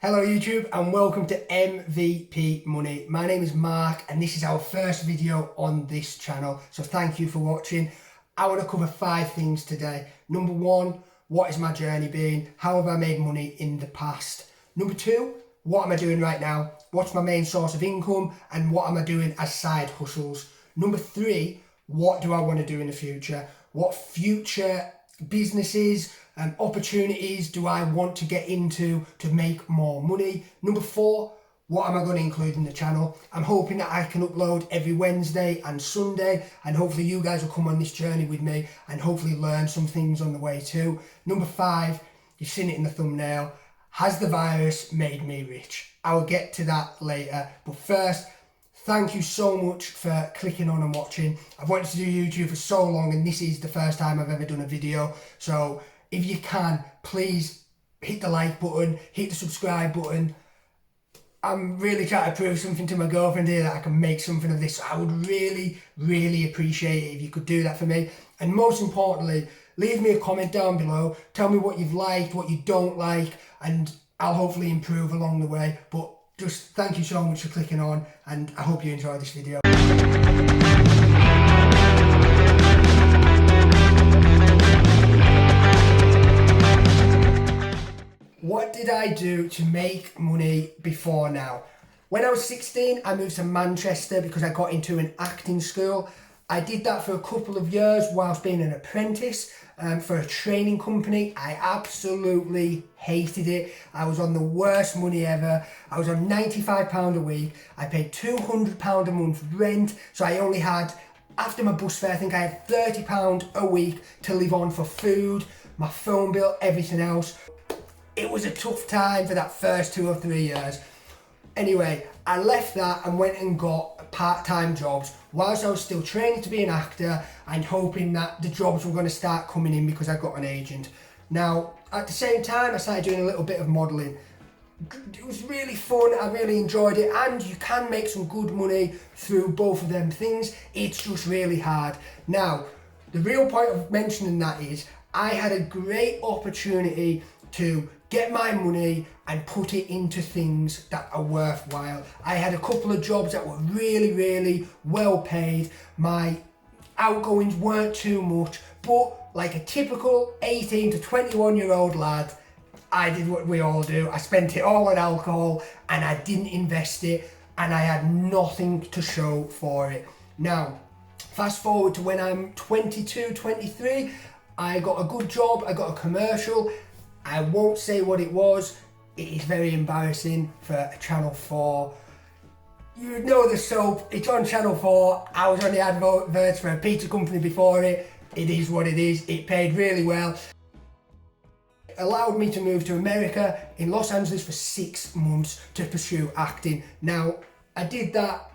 Hello YouTube and welcome to MVP Money. My name is Mark and this is our first video on this channel, so thank you for watching. I want to cover 5 things today. Number 1, what has my journey been? How have I made money in the past? Number 2, what am I doing right now? What's my main source of income and what am I doing as side hustles? Number 3, what do I want to do in the future? What future businesses and opportunities do I want to get into to make more money? Number 4, what am I going to include in the channel? I'm hoping that I can upload every Wednesday and Sunday, and hopefully you guys will come on this journey with me and hopefully learn some things on the way too. Number 5, you've seen it in the thumbnail, has the virus made me rich? I will get to that later, but first, thank you so much for clicking on and watching. I've wanted to do YouTube for so long and this is the first time I've ever done a video. So if you can, please hit the like button, hit the subscribe button. I'm really trying to prove something to my girlfriend here that I can make something of this. So I would really appreciate it if you could do that for me. And most importantly, leave me a comment down below. Tell me what you've liked, what you don't like, and I'll hopefully improve along the way. But just thank you so much for clicking on and I hope you enjoyed this video. What did I do to make money before now? When I was 16, I moved to Manchester because I got into an acting school. I did that for a couple of years whilst being an apprentice for a training company. I absolutely hated it. I was on the worst money ever. I was on £95 a week. I paid £200 a month rent. So I only had, after my bus fare, I think I had £30 a week to live on for food, my phone bill, everything else. It was a tough time for that first 2 or 3 years. Anyway, I left that and went and got part-time jobs whilst I was still training to be an actor and hoping that the jobs were going to start coming in because I got an agent. Now, at the same time, I started doing a little bit of modelling. It was really fun, I really enjoyed it, and you can make some good money through both of them things. It's just really hard. Now, the real point of mentioning that is I had a great opportunity to get my money and put it into things that are worthwhile. I had a couple of jobs that were really well paid. My outgoings weren't too much, but like a typical 18 to 21 year old lad, I did what we all do. I spent it all on alcohol and I didn't invest it and I had nothing to show for it. Now, fast forward to when I'm 22, 23, I got a good job, I got a commercial. I won't say what it was. It is very embarrassing for Channel 4. You know the soap, it's on Channel 4. I was on the adverts for a pizza company before it. It is what it is. It paid really well. It allowed me to move to America in Los Angeles for 6 months to pursue acting. Now, I did that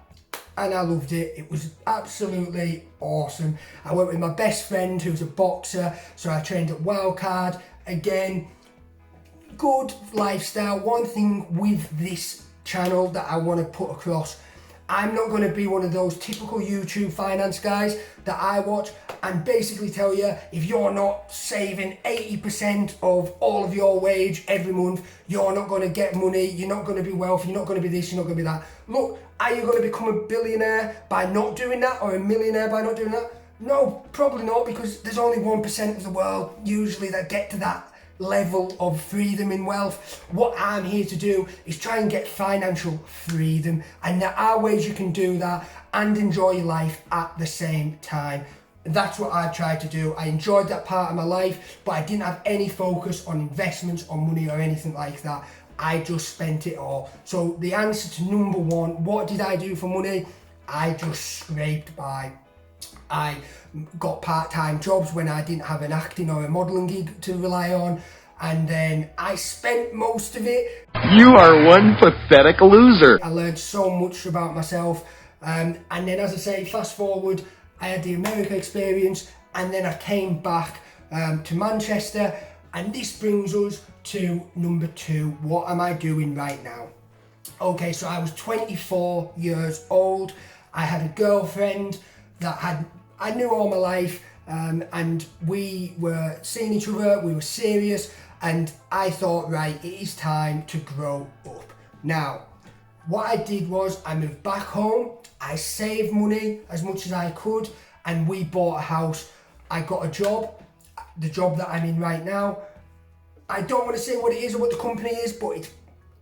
and I loved it. It was absolutely awesome. I went with my best friend who's a boxer, so I trained at Wildcard. Again, good lifestyle. One thing with this channel that I want to put across, I'm not going to be one of those typical YouTube finance guys that I watch and basically tell you if you're not saving 80% of all of your wage every month, you're not going to get money, you're not going to be wealthy, you're not going to be this, you're not going to be that. Look, are you going to become a billionaire by not doing that or a millionaire by not doing that? No, probably not, because there's only 1% of the world usually that get to that level of freedom in wealth. What I'm here to do is try and get financial freedom, and there are ways you can do that and enjoy your life at the same time. That's what I tried to do. I enjoyed that part of my life, but I didn't have any focus on investments or money or anything like that. I just spent it all. So the answer to number 1, what did I do for money? I just scraped by. I got part-time jobs when I didn't have an acting or a modelling gig to rely on, and then I spent most of it. You are one pathetic loser. I learned so much about myself, and then, as I say, fast forward, I had the America experience, and then I came back to Manchester, and this brings us to number 2. What am I doing right now? Okay, so I was 24 years old. I had a girlfriend that I knew all my life, and we were seeing each other, we were serious, And I thought, right, it is time to grow up. Now, what I did was I moved back home, I saved money as much as I could, and we bought a house. I got a job, the job that I'm in right now. I don't want to say what it is or what the company is, but it's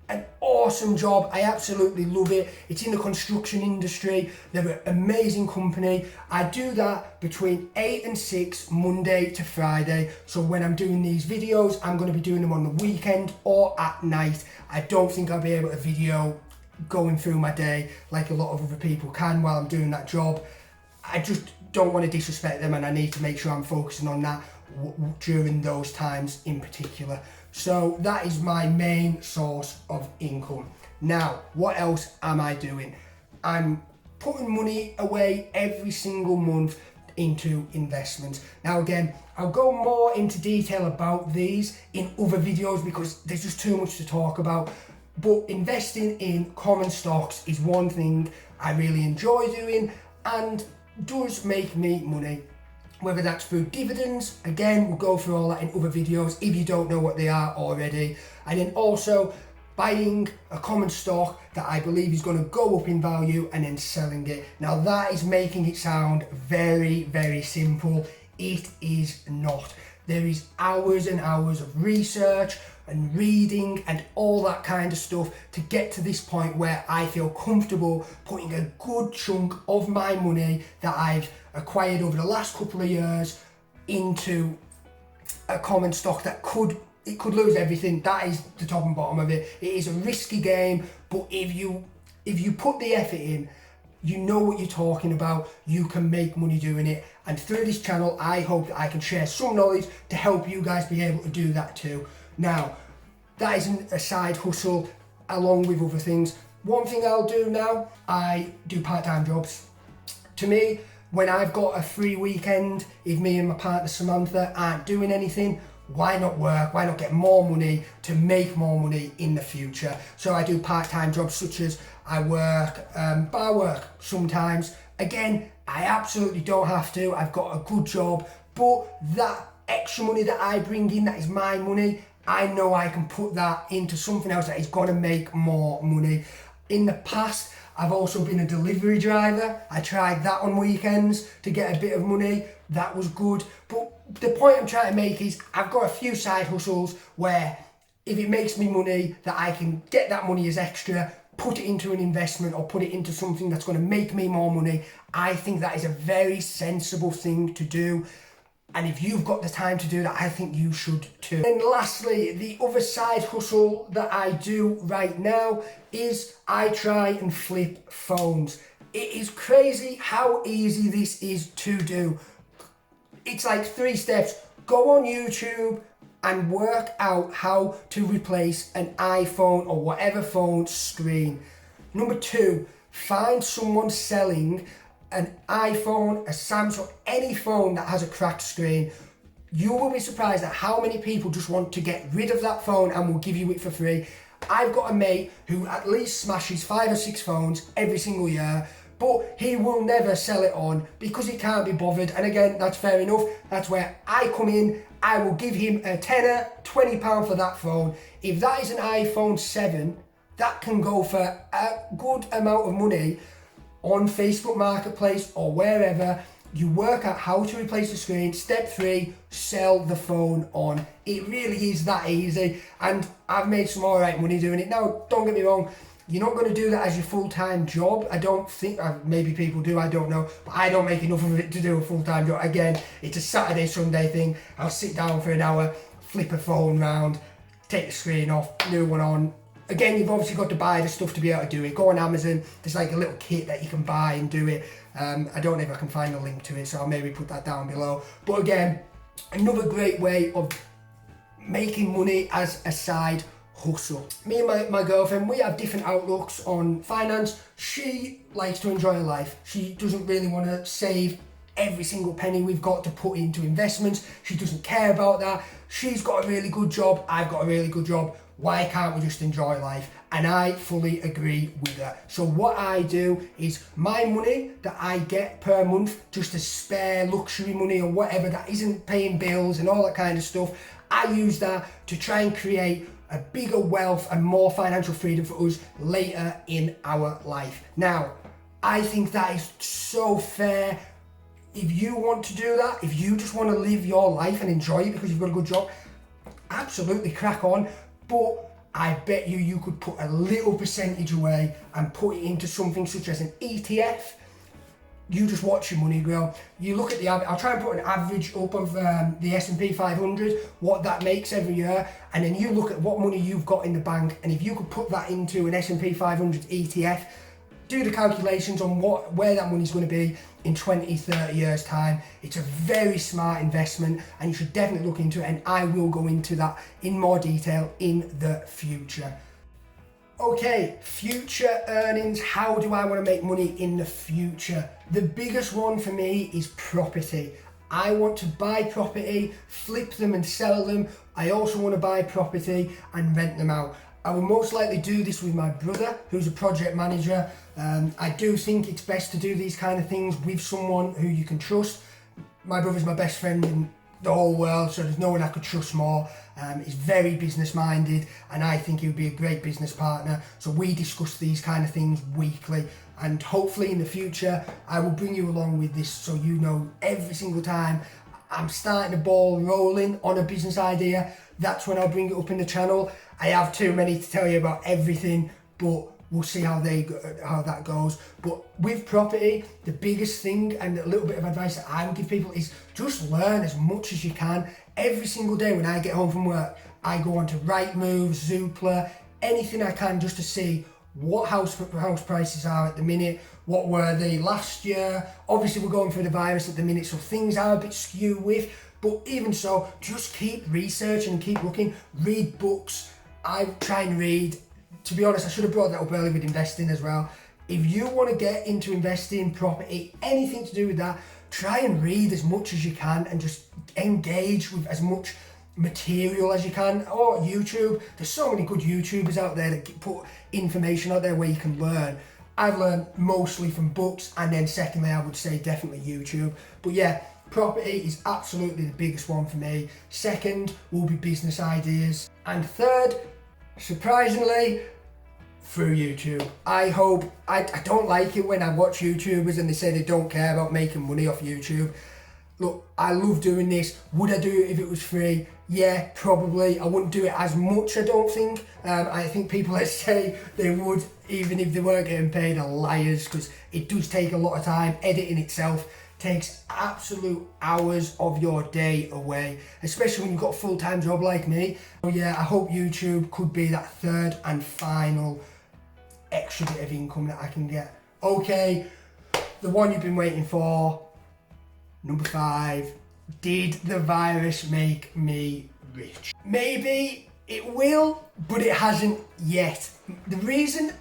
an awesome job. I absolutely love it. It's in the construction industry. They're an amazing company. I do that between 8 and 6, Monday to Friday. So when I'm doing these videos, I'm going to be doing them on the weekend or at night. I don't think I'll be able to video going through my day like a lot of other people can while I'm doing that job. I just don't want to disrespect them, and I need to make sure I'm focusing on that during those times in particular. So that is my main source of income. Now, what else am I doing? I'm putting money away every single month into investments. Now again, I'll go more into detail about these in other videos because there's just too much to talk about. But investing in common stocks is one thing I really enjoy doing and does make me money. Whether that's through dividends, again, we'll go through all that in other videos if you don't know what they are already. And then also buying a common stock that I believe is going to go up in value and then selling it. Now that is making it sound very, very simple. It is not. There is hours and hours of research and reading and all that kind of stuff to get to this point where I feel comfortable putting a good chunk of my money that I've acquired over the last couple of years into a common stock that could lose everything. That is the top and bottom of it. It is a risky game, but if you put the effort in, you know what you're talking about, you can make money doing it. And through this channel, I hope that I can share some knowledge to help you guys be able to do that too. Now, that isn't a side hustle along with other things. One thing I'll do now, I do part-time jobs. To me, when I've got a free weekend, if me and my partner Samantha aren't doing anything, why not work? Why not get more money to make more money in the future? So I do part-time jobs such as I work bar work sometimes. Again, I absolutely don't have to. I've got a good job, but that extra money that I bring in, that is my money, I know I can put that into something else that is going to make more money. In the past, I've also been a delivery driver. I tried that on weekends to get a bit of money. That was good. But the point I'm trying to make is I've got a few side hustles where if it makes me money, that I can get that money as extra, put it into an investment or put it into something that's going to make me more money. I think that is a very sensible thing to do. And if you've got the time to do that, I think you should too. And lastly, the other side hustle that I do right now is I try and flip phones. It is crazy how easy this is to do. It's like 3 steps. Go on YouTube and work out how to replace an iPhone or whatever phone screen. Number 2, find someone selling an iPhone, a Samsung, any phone that has a cracked screen. You will be surprised at how many people just want to get rid of that phone and will give you it for free. I've got a mate who at least smashes 5 or 6 phones every single year, but he will never sell it on because he can't be bothered. And again, that's fair enough. That's where I come in. I will give him a tenner, £20 for that phone. If that is an iPhone 7, that can go for a good amount of money on Facebook Marketplace or wherever. You work out how to replace the screen. Step 3, sell the phone on. It really is that easy, and I've made some alright money doing it. Now, don't get me wrong, you're not going to do that as your full-time job. I don't think, maybe people do, I don't know, but I don't make enough of it to do a full-time job. Again, it's a Saturday, Sunday thing. I'll sit down for an hour, flip a phone round, take the screen off, new one on. Again, you've obviously got to buy the stuff to be able to do it. Go on Amazon, there's like a little kit that you can buy and do it. I don't know if I can find a link to it, so I'll maybe put that down below. But again, another great way of making money as a side hustle. Me and my girlfriend, we have different outlooks on finance. She likes to enjoy her life. She doesn't really want to save every single penny we've got to put into investments. She doesn't care about that. She's got a really good job, I've got a really good job. Why can't we just enjoy life? And I fully agree with that. So what I do is my money that I get per month, just a spare luxury money or whatever that isn't paying bills and all that kind of stuff, I use that to try and create a bigger wealth and more financial freedom for us later in our life. Now, I think that is so fair. If you want to do that, if you just want to live your life and enjoy it because you've got a good job, absolutely crack on. But I bet you could put a little percentage away and put it into something such as an ETF. You just watch your money grow. You look at the average, I'll try and put an average up of the S&P 500, what that makes every year, and then you look at what money you've got in the bank, and if you could put that into an S&P 500 ETF, do the calculations on where that money's going to be in 20, 30 years time. It's a very smart investment and you should definitely look into it, and I will go into that in more detail in the future. Okay, future earnings. How do I want to make money in the future? The biggest one for me is property. I want to buy property, flip them and sell them. I also want to buy property and rent them out. I will most likely do this with my brother, who's a project manager. I do think it's best to do these kind of things with someone who you can trust. My brother's my best friend in the whole world, so there's no one I could trust more. He's very business minded and I think he would be a great business partner. So we discuss these kind of things weekly, and hopefully in the future I will bring you along with this, so you know every single time I'm starting the ball rolling on a business idea, that's when I'll bring it up in the channel. I have too many to tell you about everything, but we'll see how that goes. But with property, the biggest thing and a little bit of advice that I would give people is just learn as much as you can. Every single day when I get home from work, I go onto Rightmove, Zoopla, anything I can just to see what house prices are at the minute, what were they last year. Obviously we're going through the virus at the minute, so things are a bit skewed with, but even so, just keep researching and keep looking, read books. I try and read. To be honest, I should have brought that up earlier with investing as well. If you want to get into investing, property, anything to do with that, try and read as much as you can and just engage with as much material as you can. Or YouTube, there's so many good YouTubers out there that put information out there where you can learn. I've learned mostly from books, and then secondly, I would say definitely YouTube. But yeah, property is absolutely the biggest one for me. Second will be business ideas. And third, surprisingly, through YouTube. I don't like it when I watch YouTubers and they say they don't care about making money off YouTube. Look, I love doing this. Would I do it if it was free? Yeah, probably. I wouldn't do it as much, I don't think. I think people that say they would, even if they weren't getting paid, are liars, because it does take a lot of time. Editing itself takes absolute hours of your day away, especially when you've got a full-time job like me. So yeah, I hope YouTube could be that third and final extra bit of income that I can get. Okay, the one you've been waiting for, number 5. Did the virus make me rich? Maybe it will, but it hasn't yet. The reason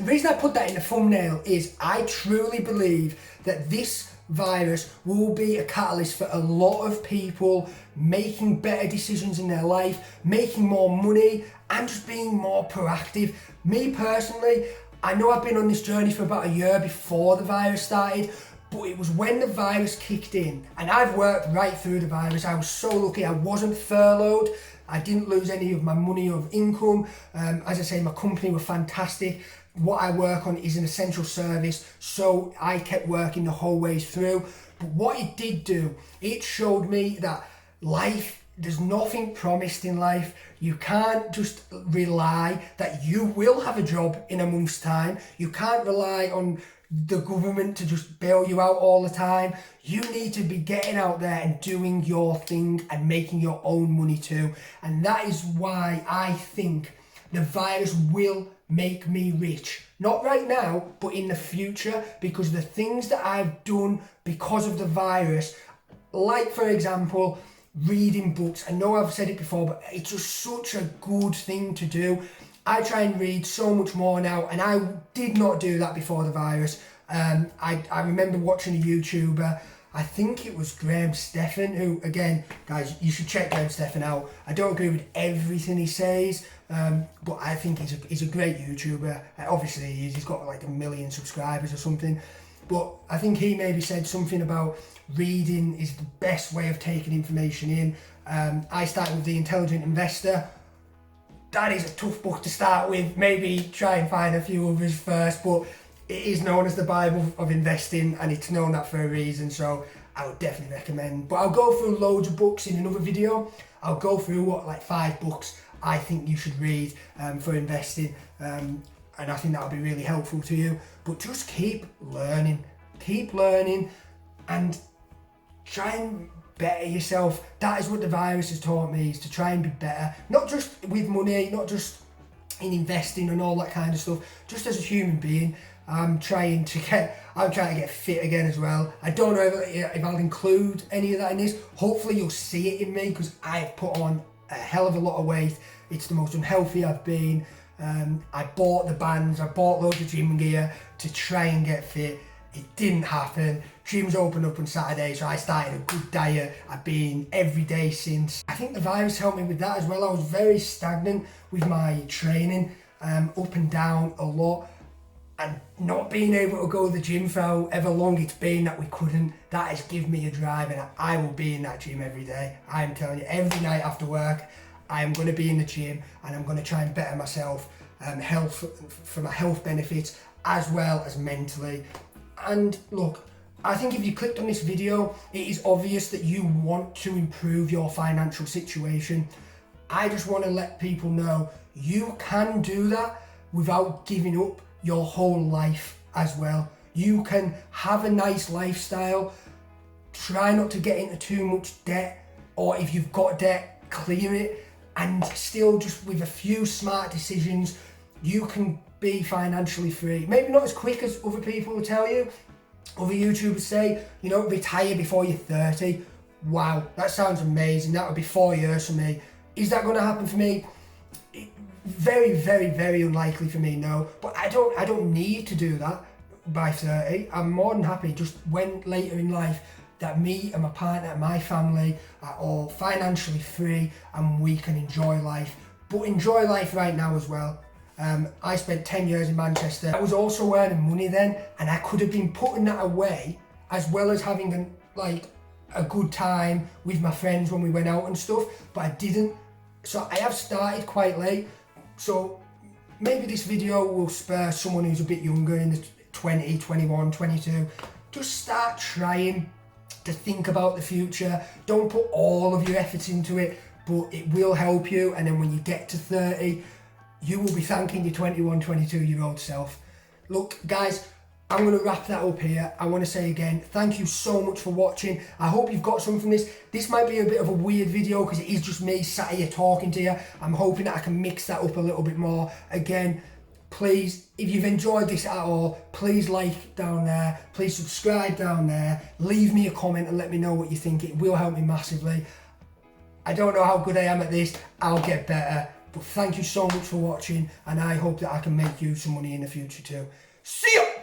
I put that in the thumbnail is I truly believe that this virus will be a catalyst for a lot of people making better decisions in their life, making more money, and just being more proactive. Me personally, I know I've been on this journey for about a year before the virus started, but it was when the virus kicked in, and I've worked right through the virus. I was so lucky I wasn't furloughed. I didn't lose any of my money or income. As I say, my company were fantastic. What I work on is an essential service, so I kept working the whole way through. But what it did do, it showed me that life, there's nothing promised in life. You can't just rely that you will have a job in a month's time. You can't rely on the government to just bail you out all the time. You need to be getting out there and doing your thing and making your own money too. And that is why I think the virus will make me rich. Not right now, but in the future, because the things that I've done because of the virus, like for example, reading books. I know I've said it before, but it's just such a good thing to do. I try and read so much more now, and I did not do that before the virus. I remember watching a YouTuber, I think it was Graham Stephan, who, again, guys, you should check Graham Stephan out. I don't agree with everything he says, but I think he's a great YouTuber. Obviously, he's got like 1 million subscribers or something. but I think he maybe said something about reading is the best way of taking information in. I started with The Intelligent Investor. That is a tough book to start with. Maybe try and find a few others first, but it is known as the Bible of investing, and it's known that for a reason, so I would definitely recommend. But I'll go through loads of books in another video. I'll go through like 5 books I think you should read for investing, and I think that'll be really helpful to you. But just keep learning, and try and better yourself. That is what the virus has taught me, is to try and be better, not just with money, not just in investing and all that kind of stuff, just as a human being. I'm trying to get fit again as well. I don't know if I'll include any of that in this. Hopefully you'll see it in me, because I've put on a hell of a lot of weight. It's the most unhealthy I've been. I bought the bands, I bought loads of gym gear to try and get fit. It didn't happen. Gyms opened up on Saturday, so I started a good diet. I've been every day since. I think the virus helped me with that as well. I was very stagnant with my training, up and down a lot. And not being able to go to the gym for however long it's been that we couldn't, that has given me a drive, and I will be in that gym every day. I am telling you, every night after work, I am going to be in the gym, and I'm going to try and better myself, for my health benefits as well as mentally. And look, I think if you clicked on this video, it is obvious that you want to improve your financial situation. I just want to let people know you can do that without giving up your whole life as well. You can have a nice lifestyle, try not to get into too much debt, or if you've got debt, clear it, and still just with a few smart decisions, you can be financially free. Maybe not as quick as other people will tell you. Other YouTubers say, you know, retire before you're 30. Wow, that sounds amazing. That would be 4 years for me. Is that going to happen for me? Very, very, very unlikely for me, no. But I don't need to do that by 30. I'm more than happy just when later in life that me and my partner and my family are all financially free and we can enjoy life. But enjoy life right now as well. I spent 10 years in Manchester. I was also earning money then, and I could have been putting that away as well as having a good time with my friends when we went out and stuff, but I didn't. So I have started quite late. So maybe this video will spur someone who's a bit younger, in the 20, 21, 22. Just start trying to think about the future. Don't put all of your efforts into it, but it will help you. And then when you get to 30, you will be thanking your 21, 22-year-old self. Look, guys, I'm going to wrap that up here. I want to say again, thank you so much for watching. I hope you've got something from this. This might be a bit of a weird video because it is just me sat here talking to you. I'm hoping that I can mix that up a little bit more. Again, please, if you've enjoyed this at all, please like down there. Please subscribe down there. Leave me a comment and let me know what you think. It will help me massively. I don't know how good I am at this. I'll get better. But thank you so much for watching, and I hope that I can make you some money in the future too. See ya!